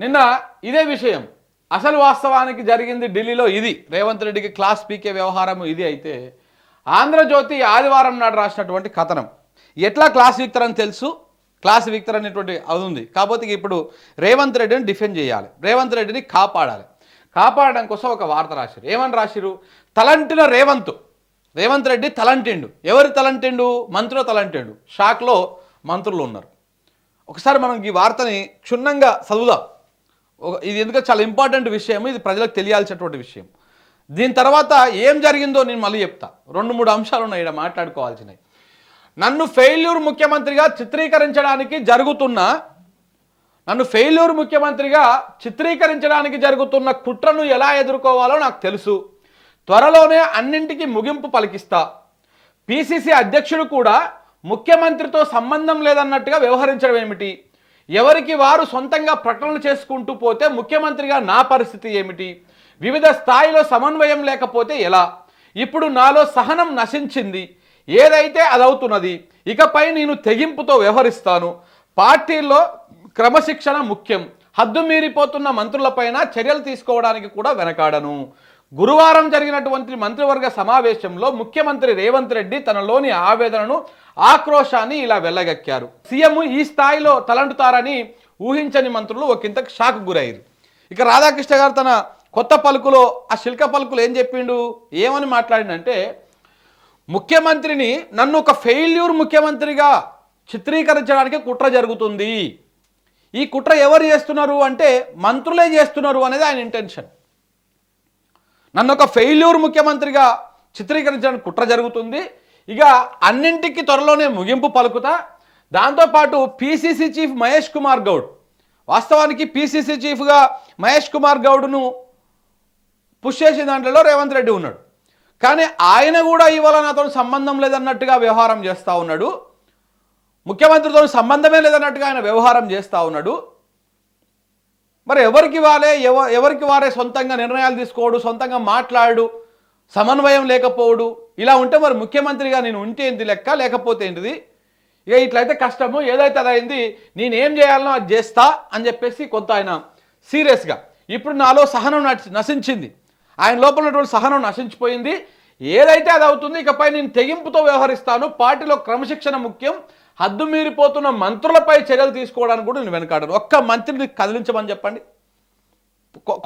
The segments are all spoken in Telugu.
నిన్న ఇదే విషయం అసలు వాస్తవానికి జరిగింది ఢిల్లీలో. ఇది రేవంత్ రెడ్డికి క్లాస్ పీకే వ్యవహారం ఇది అయితే, ఆంధ్రజ్యోతి ఆదివారం నాడు రాసినటువంటి కథనం. ఎట్లా క్లాస్ వీక్తరని తెలుసు, క్లాస్ వీక్తర్ అనేటువంటి అది ఉంది. కాకపోతే ఇప్పుడు రేవంత్ రెడ్డిని డిఫెండ్ చేయాలి, రేవంత్ రెడ్డిని కాపాడాలి. కాపాడడం కోసం ఒక వార్త రాశారు. ఏమని రాశారు? తలంటిన రేవంత్ రెడ్డి తలంటిండు. ఎవరి తలంటిండు? మంత్రుల తలంటిండు. షాక్లో మంత్రులు ఉన్నారు. ఒకసారి మనం ఈ వార్తని క్షుణ్ణంగా చదువుదాం. ఇది ఎందుకంటే చాలా ఇంపార్టెంట్ విషయం, ఇది ప్రజలకు తెలియాల్సినటువంటి విషయం. దీని తర్వాత ఏం జరిగిందో నేను మళ్ళీ చెప్తా. 2-3 అంశాలు ఉన్నాయి ఇక్కడ మాట్లాడుకోవాల్సినవి. నన్ను ఫెయిల్యూర్ ముఖ్యమంత్రిగా చిత్రీకరించడానికి జరుగుతున్న కుట్రను ఎలా ఎదుర్కోవాలో నాకు తెలుసు. త్వరలోనే అన్నింటికీ ముగింపు పలికిస్తా. పిసిసి అధ్యక్షుడు కూడా ముఖ్యమంత్రితో సంబంధం లేదన్నట్టుగా వ్యవహరించడం ఏమిటి? ఎవరికి వారు సొంతంగా ప్రకటనలు చేసుకుంటూ పోతే ముఖ్యమంత్రిగా నా పరిస్థితి ఏమిటి? వివిధ స్థాయిలో సమన్వయం లేకపోతే ఎలా? ఇప్పుడు నాలో సహనం నశించింది. ఏదైతే అదవుతున్నది. ఇకపై నేను తెగింపుతో వ్యవహరిస్తాను. పార్టీల్లో క్రమశిక్షణ ముఖ్యం. హద్దు మీరిపోతున్న మంత్రులపైన చర్యలు తీసుకోవడానికి కూడా వెనకాడను. గురువారం జరిగినటువంటి మంత్రివర్గ సమావేశంలో ముఖ్యమంత్రి రేవంత్ రెడ్డి తనలోని ఆవేదనను, ఆక్రోశాన్ని ఇలా వెళ్ళగక్కారు. సీఎం ఈ స్థాయిలో తలంటుతారని ఊహించని మంత్రులు ఒకంతకు షాక్ గురయ్యారు. ఇక రాధాకృష్ణ గారు తన కొత్త పలుకులో ఆ శిల్క పలుకులు ఏం చెప్పిండు, ఏమని మాట్లాడిందంటే, ముఖ్యమంత్రిని నన్ను ఒక ఫెయిల్యూర్ ముఖ్యమంత్రిగా చిత్రీకరించడానికి కుట్ర జరుగుతుంది. ఈ కుట్ర ఎవరు చేస్తున్నారు అంటే మంత్రులే చేస్తున్నారు అనేది ఆయన ఇంటెన్షన్. నన్ను ఒక ఫెయిల్యూర్ ముఖ్యమంత్రిగా చిత్రీకరించడానికి కుట్ర జరుగుతుంది. ఇక అన్నింటికి త్వరలోనే ముగింపు పలుకుతా. దాంతోపాటు పిసిసి చీఫ్ మహేష్ కుమార్ గౌడ్, వాస్తవానికి పిసిసి చీఫ్గా మహేష్ కుమార్ గౌడ్ను పుష్ చేసిన దాంట్లో రేవంత్ రెడ్డి ఉన్నాడు. కానీ ఆయన కూడా ఇవాళ నాతో సంబంధం లేదన్నట్టుగా వ్యవహారం చేస్తూ ఉన్నాడు. ముఖ్యమంత్రితో సంబంధమే లేదన్నట్టుగా ఆయన వ్యవహారం చేస్తూ ఉన్నాడు. మరి ఎవరికి వారే సొంతంగా నిర్ణయాలు తీసుకోవడు, సొంతంగా మాట్లాడు, సమన్వయం లేకపోవడు. ఇలా ఉంటే మరి ముఖ్యమంత్రిగా నేను ఉంటే ఏంటి లెక్క, లేకపోతే ఏంటిది? ఇక ఇట్లయితే కష్టము, ఏదైతే అదైంది, నేనేం చేయాలనో అది చేస్తా అని చెప్పేసి కొంత ఆయన సీరియస్గా. ఇప్పుడు నాలో సహనం నశించింది, ఆయన లోపల ఉన్నటువంటి సహనం నశించిపోయింది. ఏదైతే అది అవుతుంది, ఇకపై నేను తెగింపుతో వ్యవహరిస్తాను. పార్టీలో క్రమశిక్షణ ముఖ్యం. హద్దు మీరిపోతున్న మంత్రులపై చర్యలు తీసుకోవడానికి కూడా నేను వెనకాడను. ఒక్క మంత్రిని కదిలించమని చెప్పండి.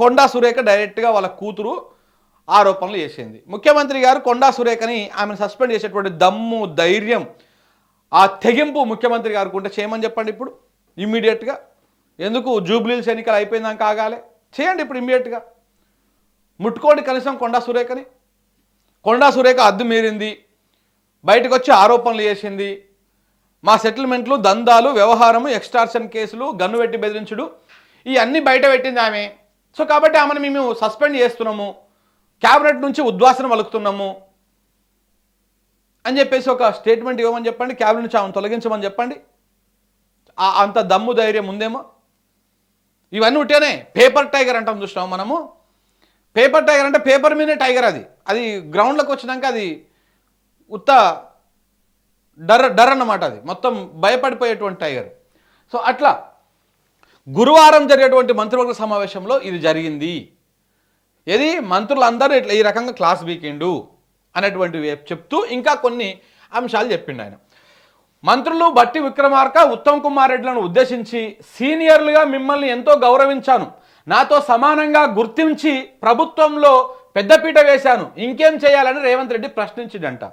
కొండా సురేఖ డైరెక్ట్గా వాళ్ళ కూతురు ఆరోపణలు చేసింది. ముఖ్యమంత్రి గారు కొండా సురేఖని ఆమెను సస్పెండ్ చేసేటువంటి దమ్ము, ధైర్యం, ఆ తెగింపు ముఖ్యమంత్రి గారికి ఉంటే చేయమని చెప్పండి ఇప్పుడు ఇమ్మీడియట్గా. ఎందుకు జూబ్లీహిల్స్ ఎన్నికలు అయిపోయిందాక ఆగాలి? చేయండి ఇప్పుడు ఇమ్మీడియట్గా. ముట్టుకోండి కనీసం కొండా సురేఖని. కొండా సురేఖ హద్దు మీరింది, బయటకు వచ్చి ఆరోపణలు చేసింది. మా సెటిల్మెంట్లు, దందాలు, వ్యవహారము, ఎక్స్టార్షన్ కేసులు, గన్ను పెట్టి బెదిరించుడు, ఇవన్నీ బయట పెట్టింది ఆమె. సో కాబట్టి ఆమెను మేము సస్పెండ్ చేస్తున్నాము, క్యాబినెట్ నుంచి ఉద్వాసన పలుకుతున్నాము అని చెప్పేసి ఒక స్టేట్మెంట్ ఇవ్వమని చెప్పండి. క్యాబినెట్ నుంచి ఆమెను తొలగించమని చెప్పండి. అంత దమ్ము ధైర్యం ఉందేమో. ఇవన్నీ ఉంటేనే పేపర్ టైగర్ అంటాం, చూసినాము మనము. పేపర్ టైగర్ అంటే పేపర్ మీదే టైగర్, అది గ్రౌండ్లోకి వచ్చినాక అది ఉత్త డర్ అన్నమాట. అది మొత్తం భయపడిపోయేటువంటి టైగర్. సో అట్లా గురువారం జరిగేటువంటి మంత్రివర్గ సమావేశంలో ఇది జరిగింది. ఇది మంత్రులందరూ ఇట్లా ఈ రకంగా క్లాస్ వీకెండు అనేటువంటివి చెప్తూ ఇంకా కొన్ని అంశాలు చెప్పిండు ఆయన. మంత్రులు బట్టి విక్రమార్క, ఉత్తమ్ కుమార్ రెడ్డిలను ఉద్దేశించి, సీనియర్లుగా మిమ్మల్ని ఎంతో గౌరవించాను, నాతో సమానంగా గుర్తించి ప్రభుత్వంలో పెద్దపీట వేశాను, ఇంకేం చేయాలని రేవంత్ రెడ్డి ప్రశ్నించిండంట.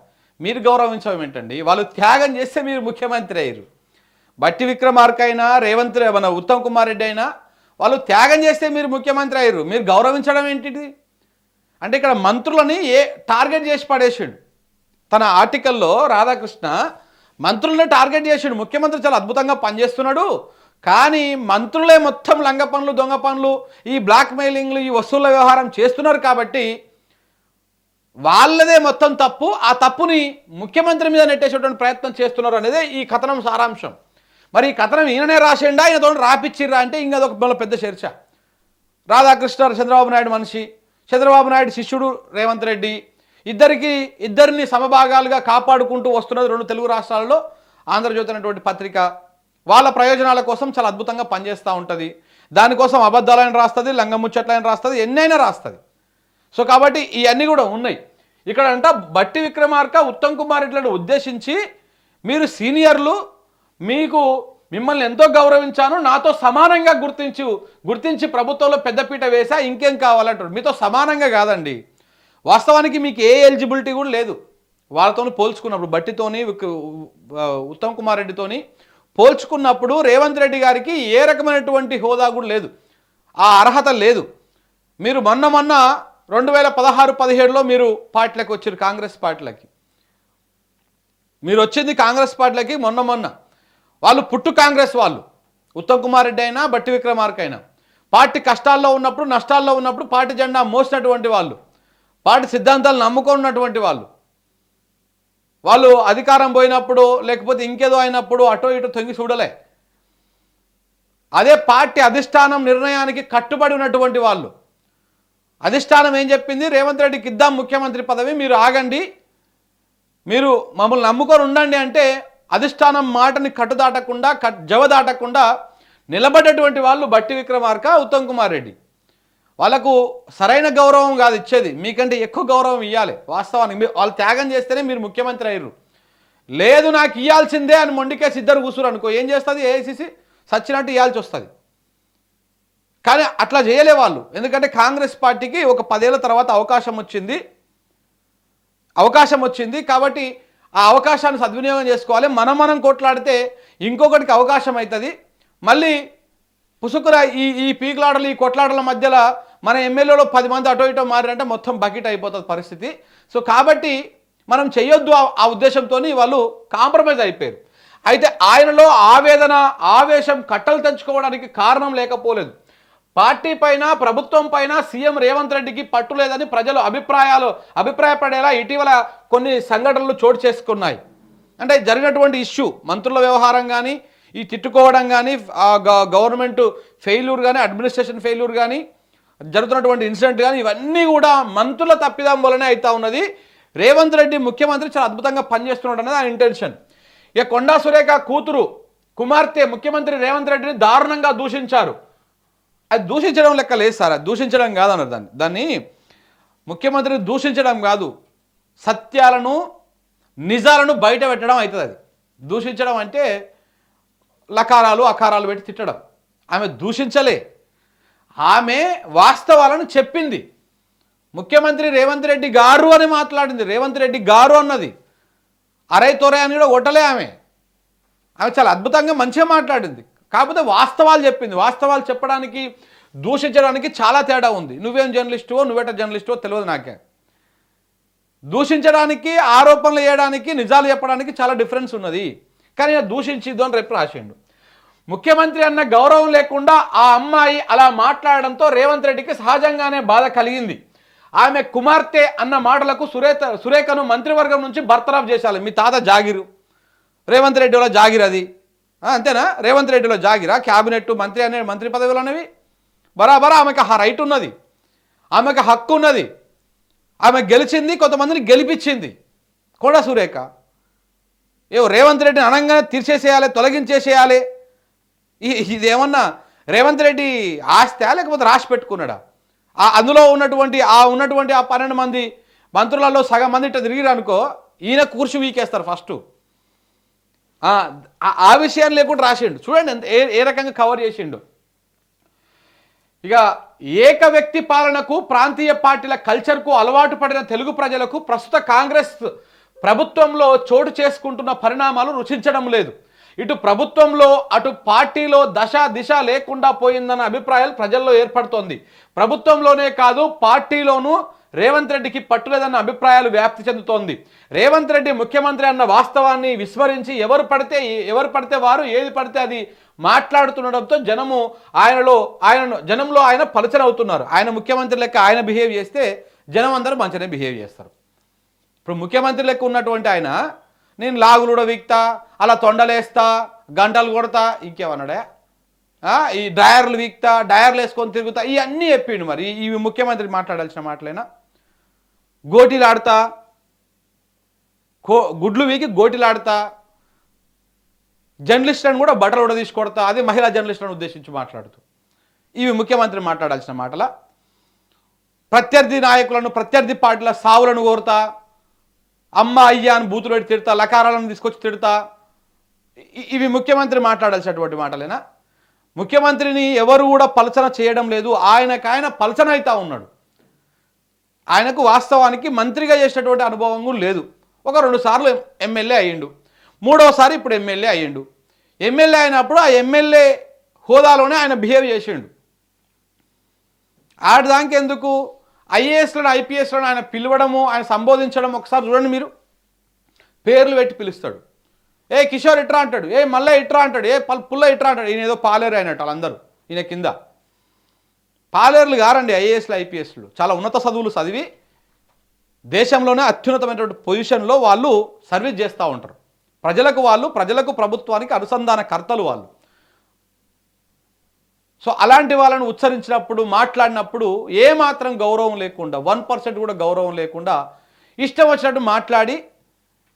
మీరు గౌరవించడం ఏంటండి? వాళ్ళు త్యాగం చేస్తే మీరు ముఖ్యమంత్రి అయ్యారు. బట్టి విక్రమార్క అయినా, మన ఉత్తమ్ కుమార్ రెడ్డి అయినా వాళ్ళు త్యాగం చేస్తే మీరు ముఖ్యమంత్రి అయ్యారు. మీరు గౌరవించడం ఏంటిది? అంటే ఇక్కడ మంత్రులని టార్గెట్ చేసి పడేసాడు. తన ఆర్టికల్లో రాధాకృష్ణ మంత్రులనే టార్గెట్ చేసాడు. ముఖ్యమంత్రి చాలా అద్భుతంగా పనిచేస్తున్నాడు, కానీ మంత్రులే మొత్తం లంగ పనులు, దొంగ పనులు, ఈ బ్లాక్ మెయిలింగ్లు, ఈ వస్తువుల వ్యవహారం చేస్తున్నారు కాబట్టి వాళ్ళదే మొత్తం తప్పు. ఆ తప్పుని ముఖ్యమంత్రి మీద నెట్టేసేటువంటి ప్రయత్నం చేస్తున్నారు అనేది ఈ కథనం సారాంశం. మరి ఈ కథనం ఈయననే రాసేయండా, ఈయనతో రాపిచ్చిర్రా అంటే ఇంకా అదొక పెద్ద చర్చ. రాధాకృష్ణ చంద్రబాబు నాయుడు మనిషి, చంద్రబాబు నాయుడు శిష్యుడు రేవంత్ రెడ్డి, ఇద్దరిని సమభాగాలుగా కాపాడుకుంటూ వస్తున్నది 2 తెలుగు రాష్ట్రాలలో ఆంధ్రజ్యోతి అనేటువంటి పత్రిక. వాళ్ళ ప్రయోజనాల కోసం చాలా అద్భుతంగా పనిచేస్తూ ఉంటుంది. దానికోసం అబద్ధాలైన రాస్తుంది, లంగముచ్చట్లైన రాస్తుంది, ఎన్నైనా రాస్తుంది. సో కాబట్టి ఇవన్నీ కూడా ఉన్నాయి. ఇక్కడ అంట బట్టి విక్రమార్క ఉత్తమ్ కుమార్ రెడ్డిలను ఉద్దేశించి, మీరు సీనియర్లు, మిమ్మల్ని ఎంతో గౌరవించాను, నాతో సమానంగా గుర్తించి ప్రభుత్వంలో పెద్దపీట వేసా, ఇంకేం కావాలంటారు. మీతో సమానంగా కాదండి, వాస్తవానికి మీకు ఏ ఎలిజిబిలిటీ కూడా లేదు. వాళ్ళతో పోల్చుకున్నప్పుడు బట్టితోని ఉత్తమ్ కుమార్ రెడ్డితోని పోల్చుకున్నప్పుడు రేవంత్ రెడ్డి గారికి ఏ రకమైనటువంటి హోదా కూడా లేదు, ఆ అర్హత లేదు. మీరు మొన్న 2016-17లో మీరు పార్టీలకు వచ్చారు, కాంగ్రెస్ పార్టీలకి మీరు వచ్చింది. కాంగ్రెస్ పార్టీలకి మొన్న వాళ్ళు పుట్టు కాంగ్రెస్ వాళ్ళు, ఉత్తమ్ కుమార్ రెడ్డి అయినా బట్టి విక్రమార్క అయినా పార్టీ కష్టాల్లో ఉన్నప్పుడు, నష్టాల్లో ఉన్నప్పుడు పార్టీ జెండా మోసినటువంటి వాళ్ళు, పార్టీ సిద్ధాంతాలు నమ్ముకున్నటువంటి వాళ్ళు అధికారం పోయినప్పుడు లేకపోతే ఇంకేదో అయినప్పుడు అటో ఇటో తొంగి చూడలే. అదే పార్టీ అధిష్టానం నిర్ణయానికి కట్టుబడి ఉన్నటువంటి వాళ్ళు. అధిష్టానం ఏం చెప్పింది, రేవంత్ రెడ్డికి ఇద్దాం ముఖ్యమంత్రి పదవి, మీరు ఆగండి, మీరు మమ్మల్ని నమ్ముకొని ఉండండి అంటే అధిష్టానం మాటని కట్టుదాటకుండా జవదాటకుండా నిలబడ్డటువంటి వాళ్ళు బట్టి విక్రమార్క, ఉత్తమ్ కుమార్ రెడ్డి. వాళ్ళకు సరైన గౌరవం కాదు ఇచ్చేది, మీకంటే ఎక్కువ గౌరవం ఇవ్వాలి. వాస్తవానికి వాళ్ళు త్యాగం చేస్తేనే మీరు ముఖ్యమంత్రి అయ్యారు. లేదు నాకు ఇవ్వాల్సిందే అని మొండికేసి ఇద్దరు కూర్చురు అనుకో, ఏం చేస్తుంది ఏఐసిసి, సచ్చినట్టు ఇవ్వాల్సి వస్తుంది. కానీ అట్లా చేయలే వాళ్ళు, ఎందుకంటే కాంగ్రెస్ పార్టీకి ఒక 10 ఏళ్ల తర్వాత అవకాశం వచ్చింది కాబట్టి ఆ అవకాశాన్ని సద్వినియోగం చేసుకోవాలి. మనం కొట్లాడితే ఇంకొకటికి అవకాశం అవుతుంది. మళ్ళీ పుసుకుర ఈ పీకులాటలు, ఈ కొట్లాటల మధ్యలో మన ఎమ్మెల్యేలో 10 మంది అటో ఇటో మారంటే మొత్తం బకెట్ అయిపోతుంది పరిస్థితి. సో కాబట్టి మనం చేయొద్దు ఆ ఉద్దేశంతో వాళ్ళు కాంప్రమైజ్ అయిపోయారు. అయితే ఆయనలో ఆవేదన, ఆవేశం కట్టలు తెంచుకోవడానికి కారణం లేకపోలేదు. పార్టీ పైన, ప్రభుత్వం పైన సీఎం రేవంత్ రెడ్డికి పట్టు లేదని ప్రజలు అభిప్రాయపడేలా ఇటీవల కొన్ని సంఘటనలు చోటు చేసుకున్నాయి. అంటే జరిగినటువంటి ఇష్యూ, మంత్రుల వ్యవహారం కానీ, ఈ తిట్టుకోవడం కానీ, గవర్నమెంట్ ఫెయిల్యూర్ కానీ, అడ్మినిస్ట్రేషన్ ఫెయిల్యూర్ కానీ, జరుగుతున్నటువంటి ఇన్సిడెంట్ కానీ, ఇవన్నీ కూడా మంత్రుల తప్పిదం వల్లనే అవుతా ఉన్నది. రేవంత్ రెడ్డి ముఖ్యమంత్రి చాలా అద్భుతంగా పనిచేస్తున్నాడు అనేది ఆయన ఇంటెన్షన్. ఇక కొండా సురేఖ కుమార్తె ముఖ్యమంత్రి రేవంత్ రెడ్డిని దారుణంగా దూషించారు. అది దూషించడం లెక్క లేదు సార్, అది దూషించడం కాదన్నారు. దాన్ని ముఖ్యమంత్రిని దూషించడం కాదు, సత్యాలను, నిజాలను బయట పెట్టడం అవుతుంది. అది దూషించడం అంటే లకారాలు అకారాలు పెట్టి తిట్టడం. ఆమె దూషించలే, ఆమె వాస్తవాలను చెప్పింది. ముఖ్యమంత్రి రేవంత్ రెడ్డి గారు అని మాట్లాడింది, రేవంత్ రెడ్డి గారు అన్నది. అరై తొరే అని కూడా కొట్టలే ఆమె చాలా అద్భుతంగా మంచిగా మాట్లాడింది. కాకపోతే వాస్తవాలు చెప్పింది. వాస్తవాలు చెప్పడానికి, దూషించడానికి చాలా తేడా ఉంది. నువ్వేం జర్నలిస్టువో, నువ్వేట జర్నలిస్టువో తెలియదు నాకే. దూషించడానికి, ఆరోపణలు చేయడానికి, నిజాలు చెప్పడానికి చాలా డిఫరెన్స్ ఉన్నది. కానీ దూషించిద్దు అని రేపు రాసిండు. ముఖ్యమంత్రి అన్న గౌరవం లేకుండా ఆ అమ్మాయి అలా మాట్లాడడంతో రేవంత్ రెడ్డికి సహజంగానే బాధ కలిగింది. ఆమె కుమార్తె అన్న మాటలకు సురేఖను మంత్రివర్గం నుంచి బర్తరఫ్ చేశారు. మీ తాత జాగిరు, రేవంత్ రెడ్డిలో జాగిర్ అది అంతేనా? రేవంత్ రెడ్డిలో జాగిరా క్యాబినెట్ మంత్రి అనే మంత్రి పదవులు అనేవి? బరాబరా ఆమెకు రైట్ ఉన్నది, ఆమెకు హక్కు ఉన్నది. ఆమె గెలిచింది, కొంతమందిని గెలిపించింది. కొండా సురేఖ రేవంత్ రెడ్డిని అనగానే తీర్చేసేయాలి, తొలగించేసేయాలి. ఇదేమన్నా రేవంత్ రెడ్డి ఆస్తా లేకపోతే రాసి పెట్టుకున్నాడా? అందులో ఉన్నటువంటి 12 మంది మంత్రులలో సగం మంది ఇట్లా తిరిగిరు అనుకో, ఈయన కూర్చు వీకేస్తారు ఫస్ట్. ఆ విషయాన్ని లేకుండా రాసిండు. చూడండి ఏ రకంగా కవర్ చేసిండు. ఇక ఏక వ్యక్తి పాలనకు, ప్రాంతీయ పార్టీల కల్చర్కు అలవాటు పడిన తెలుగు ప్రజలకు ప్రస్తుత కాంగ్రెస్ ప్రభుత్వంలో చోటు చేసుకుంటున్న పరిణామాలు రుచించడం లేదు. ఇటు ప్రభుత్వంలో అటు పార్టీలో దిశ లేకుండా పోయిందన్న అభిప్రాయాలు ప్రజల్లో ఏర్పడుతోంది. ప్రభుత్వంలోనే కాదు, పార్టీలోనూ రేవంత్ రెడ్డికి పట్టులేదన్న అభిప్రాయాలు వ్యాప్తి చెందుతోంది. రేవంత్ రెడ్డి ముఖ్యమంత్రి అన్న వాస్తవాన్ని విస్మరించి ఎవరు పడితే వారు ఏది పడితే అది మాట్లాడుతుండడంతో జనంలో ఆయన పలుచనవుతున్నారు. ఆయన ముఖ్యమంత్రి లెక్క ఆయన బిహేవ్ చేస్తే జనం అందరూ మంచిగానే బిహేవ్ చేస్తారు. ఇప్పుడు ముఖ్యమంత్రి లెక్క ఉన్నటువంటి ఆయన నేను లాగులు కూడా వీక్తా, అలా తొండలేస్తా, గంటలు కొడతా, ఇంకేమన్నాడా? ఈ డ్రాయర్లు వీక్తా, డ్రాయర్లు వేసుకొని తిరుగుతా, ఇవన్నీ చెప్పిండు. మరి ఇవి ముఖ్యమంత్రి మాట్లాడాల్సిన మాటలేనా? గోటీలాడతా, గుడ్లు వీకి గోటీలాడతా, జర్నలిస్టులను కూడా బట్టలు కూడా తీసుకొడతా, అది మహిళా జర్నలిస్టులను ఉద్దేశించి మాట్లాడుతూ. ఇవి ముఖ్యమంత్రి మాట్లాడాల్సిన మాటల. ప్రత్యర్థి నాయకులను, ప్రత్యర్థి పార్టీల సావులను కోరుతా, అమ్మ అయ్యా అని బూతులు పెట్టి తిడతా, లకారాలను తీసుకొచ్చి తిడతా, ఇవి ముఖ్యమంత్రి మాట్లాడాల్సినటువంటి మాటలేనా? ముఖ్యమంత్రిని ఎవరు కూడా పలచన చేయడం లేదు, ఆయన పలచన అవుతా ఉన్నాడు. ఆయనకు వాస్తవానికి మంత్రిగా చేసినటువంటి అనుభవం కూడా లేదు. ఒక 2 సార్లు ఎమ్మెల్యే అయ్యిండు, 3వసారి ఇప్పుడు ఎమ్మెల్యే అయ్యిండు. ఎమ్మెల్యే అయినప్పుడు ఆ ఎమ్మెల్యే హోదాలోనే ఆయన బిహేవ్ చేసిండు. ఆడదానికి ఎందుకు ఐఏఎస్లను ఐపీఎస్లను ఆయన పిలవడము, ఆయన సంబోధించడం ఒకసారి చూడండి మీరు. పేర్లు పెట్టి పిలుస్తాడు. ఏ కిషోర్ ఇట్రా అంటాడు, ఏ మల్ల ఇట్రా అంటాడు, ఏ పుల్ల ఇట్రా అంటాడు. ఈయన ఏదో పాలేరు అయినట్టు వాళ్ళందరూ ఈయన కింద. పాలేర్లు గారండి ఐఏఎస్లు ఐపీఎస్లు, చాలా ఉన్నత చదువులు చదివి దేశంలోనే అత్యున్నతమైనటువంటి పొజిషన్లో వాళ్ళు సర్వీస్ చేస్తూ ఉంటారు. ప్రజలకు ప్రభుత్వానికి అనుసంధాన కర్తలు వాళ్ళు. సో అలాంటి వాళ్ళను ఉచ్చరించినప్పుడు, మాట్లాడినప్పుడు ఏమాత్రం గౌరవం లేకుండా, 1% కూడా గౌరవం లేకుండా ఇష్టం వచ్చినట్టు మాట్లాడి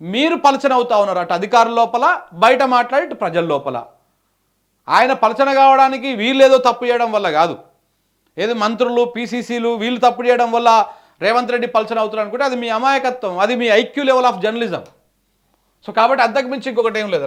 మీరు పలచన అవుతా ఉన్నారు. అటు అధికారుల లోపల, బయట మాట్లాడి ఇటు ప్రజల లోపల. ఆయన పలచన కావడానికి వీళ్ళేదో తప్పు చేయడం వల్ల కాదు, ఏదో మంత్రులు పీసీసీలు వీళ్ళు తప్పు చేయడం వల్ల రేవంత్ రెడ్డి పలచన అవుతున్నారు అనుకుంటే అది మీ అమాయకత్వం, అది మీ IQ level of journalism. So కాబట్టి అంతకు మించి ఇంకొకటి ఏం లేదు.